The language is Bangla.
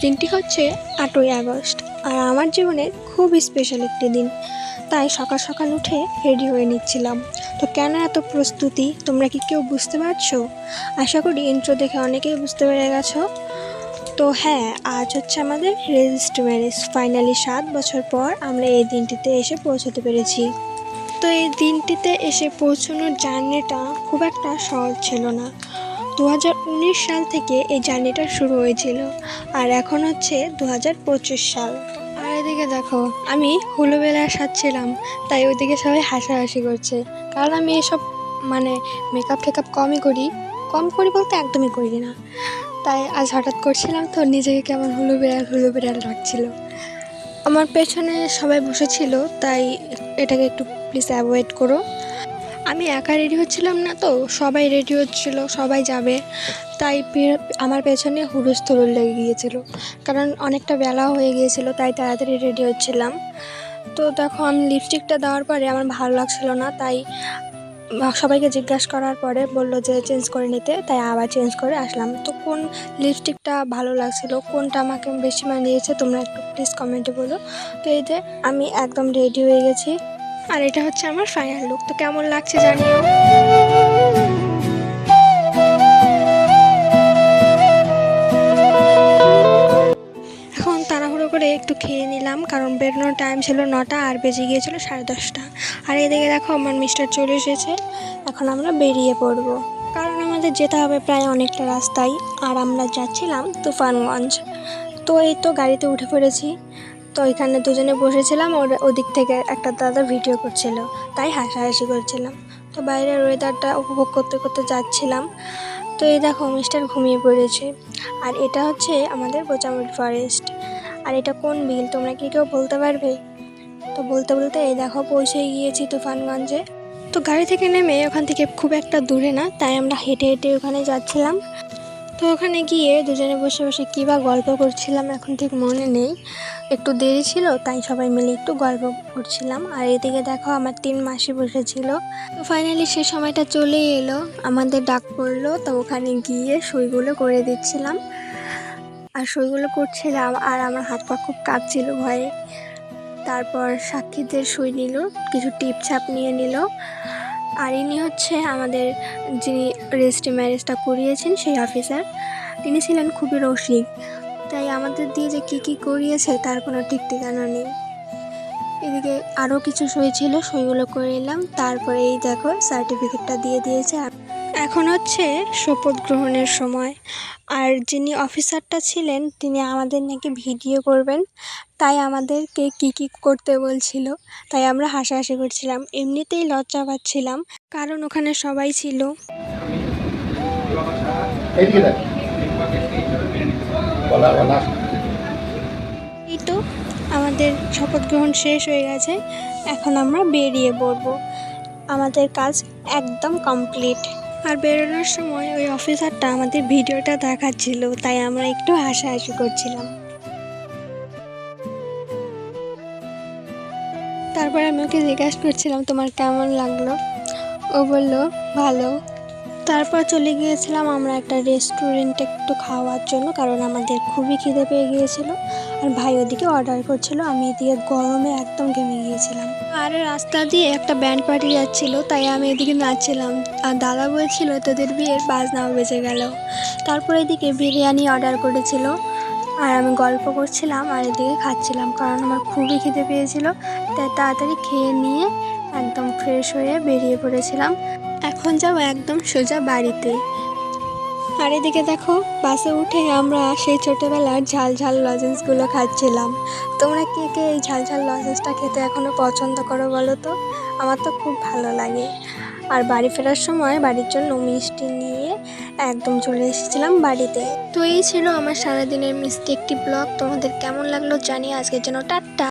দিনটি হচ্ছে ৮ই আগস্ট, আর আমার জীবনের খুব স্পেশাল একটি দিন। তাই সকাল সকাল উঠে রেডি হয়ে নিচ্ছিলাম। তো কেন এত প্রস্তুতি, তোমরা কি কেউ বুঝতে পারছো? আশা করি ইন্ট্রো দেখে অনেকেই বুঝতে পেরে গেছো। তো হ্যাঁ, আজ হচ্ছে আমাদের রেজিস্ট্রি ম্যারেজ। ফাইনালি ৭ বছর পর আমরা এই দিনটিতে এসে পৌঁছতে পেরেছি। তো এই দিনটিতে এসে পৌঁছানোর জার্নিটা খুব একটা সহজ ছিল না। 2019 সাল থেকে এই জার্নিটা শুরু হয়েছিল, আর এখন হচ্ছে 2025 সাল। আর এদিকে দেখো, আমি হুলোবেলায় সাজছিলাম, তাই ওইদিকে সবাই হাসাহাসি করছে। কারণ আমি এসব মেকআপ টেকআপ কম করি বলতে একদমই করি না। তাই আজ হঠাৎ করছিলাম, তো নিজেকে কেমন হুলোবেড়াল লাগছিল। আমার পেছনে সবাই বসেছিল, তাই এটাকে একটু প্লিজ অ্যাভয়েড করো। আমি একা রেডি হচ্ছিলাম না, তো সবাই রেডি হচ্ছিল, সবাই যাবে, তাই আমার পেছনে হুলস্থুল লেগে গিয়েছিল। কারণ অনেকটা বেলা হয়ে গিয়েছিল, তাই তাড়াতাড়ি রেডি হচ্ছিলাম। তো দেখো, আমি লিপস্টিকটা দেওয়ার পরে আমার ভালো লাগছিল না, তাই সবাইকে জিজ্ঞাসা করার পরে বললো যে চেঞ্জ করে নিতে, তাই আবার চেঞ্জ করে আসলাম। তো কোন লিপস্টিকটা ভালো লাগছিল, কোনটা আমাকে বেশি মানিয়েছে, তোমরা একটু প্লিজ কমেন্টে বলো। তো এই যে আমি একদম রেডি হয়ে গেছি, আর এটা হচ্ছে আমার ফাইনাল লুক। তো কেমন লাগছে জানিও। এখন তাড়াহুড়ো করে একটু খেয়ে নিলাম, কারণ বেরোনোর টাইম ছিল 9টা, আর বেজে গিয়েছিল 10:30। আর এদিকে দেখো, আমার মিস্টার চলে এসেছে। এখন আমরা বেরিয়ে পড়ব, কারণ আমাদের যেতে হবে প্রায় অনেকটা রাস্তায়, আর আমরা যাচ্ছিলাম তুফানগঞ্জ। তো এই তো গাড়িতে উঠে পড়েছি। তো এখানে দুজনে বসেছিলাম, ওদিক থেকে একটা দাদা ভিডিও করছিল, তাই হাসাহাসি করছিলাম। তো বাইরের ওয়েদারটা উপভোগ করতে করতে যাচ্ছিলাম। তো এই দেখো, মিস্টার ঘুমিয়ে পড়েছে। আর এটা হচ্ছে আমাদের বোচামুড়ি ফরেস্ট। আর এটা কোন বিল, তোমরা কি কেউ বলতে পারবে? তো বলতে বলতে এই দেখো পৌঁছে গিয়েছি তুফানগঞ্জে। তো গাড়ি থেকে নেমে ওখান থেকে খুব একটা দূরে না, তাই আমরা হেঁটে হেঁটে ওখানে যাচ্ছিলাম। তো ওখানে গিয়ে দুজনে বসে বসে কী বা গল্প করছিলাম, এখন ঠিক মনে নেই। একটু দেরি ছিল, তাই সবাই মিলে একটু গল্প করছিলাম। আর এদিকে দেখো, আমার 3 মাসি বসেছিল। তো ফাইনালি সে সময়টা চলেই এলো, আমাদের ডাক পড়লো। তো ওখানে গিয়ে সইগুলো করে দিচ্ছিলাম, আর সইগুলো করছিলাম, আর আমার হাত পা খুব কাঁপছিল ভয়ে। তারপর সাক্ষীদের সই নিল, কিছু টিপছাপ নিয়ে নিল। আর ইনি হচ্ছে আমাদের যিনি রেজিস্ট্রি ম্যারেজটা করিয়েছেন, সেই অফিসার। তিনি ছিলেন খুবই রসিক, তাই আমাদের দিয়ে যে কী করিয়েছে তার কোনো ঠিক ঠিকানা নেই। এদিকে আরও কিছু সই ছিল, সইগুলো করে নিলাম। তারপরে এই দেখো, সার্টিফিকেটটা দিয়ে দিয়েছে। এখন হচ্ছে শপথ গ্রহণের সময়। আর যিনি অফিসারটা ছিলেন, তিনি আমাদের নাকি ভিডিও করবেন, তাই আমাদেরকে কী করতে বলছিল। তাই আমরা হাসাহাসি করছিলাম, এমনিতেই লজ্জা পাচ্ছিলাম, কারণ ওখানে সবাই ছিল। এই তো আমাদের শপথ গ্রহণ শেষ হয়ে গেছে, এখন আমরা বেরিয়ে পড়ব। আমাদের কাজ একদম কমপ্লিট। আর বেরোনোর সময় ওই অফিসারটা আমাদের ভিডিওটা দেখাচ্ছিল, তাই আমরা একটু হাসাহাসি করছিলাম। তারপর আমি ওকে জিজ্ঞাসা করছিলাম, তোমার কেমন লাগলো? ও বলল ভালো। তারপর চলে গিয়েছিলাম আমরা একটা রেস্টুরেন্টে একটু খাওয়ার জন্য, কারণ আমাদের খুবই খিদে পেয়ে গিয়েছিল। আর ভাই ওদিকে অর্ডার করছিল, আমি এদিকে গরমে একদম ঘেমে গিয়েছিলাম। আর রাস্তা দিয়ে একটা ব্যান্ড পার্টি যাচ্ছিল, তাই আমি এদিকে নাচছিলাম। আর দাদা বলছিল তোদের বিয়ের বাজনাও বেজে গেল। তারপর এদিকে বিরিয়ানি অর্ডার করেছিল, আর আমি গল্প করছিলাম আর এদিকে খাচ্ছিলাম, কারণ আমার খুবই খিদে পেয়েছিল। তাই তাড়াতাড়ি খেয়ে নিয়ে একদম ফ্রেশ হয়ে বেরিয়ে পড়েছিলাম। এখন যাও একদম সোজা বাড়িতে। আর এদিকে দেখো, বাসে উঠে আমরা সেই ছোটোবেলার ঝাল ঝাল লজেন্সগুলো খাচ্ছিলাম। তোমরা কে কে এই ঝাল ঝাল লজেন্সটা খেতে এখনও পছন্দ করো বলো তো? আমার তো খুব ভালো লাগে। আর বাড়ি ফেরার সময় বাড়ির জন্য মিষ্টি নিয়ে একদম চলে এসেছিলাম বাড়িতে। তো এই ছিল আমার সারাদিনের মিষ্টি একটি ব্লগ। তোমাদের কেমন লাগলো জানি। আজকের জন্য টাটা।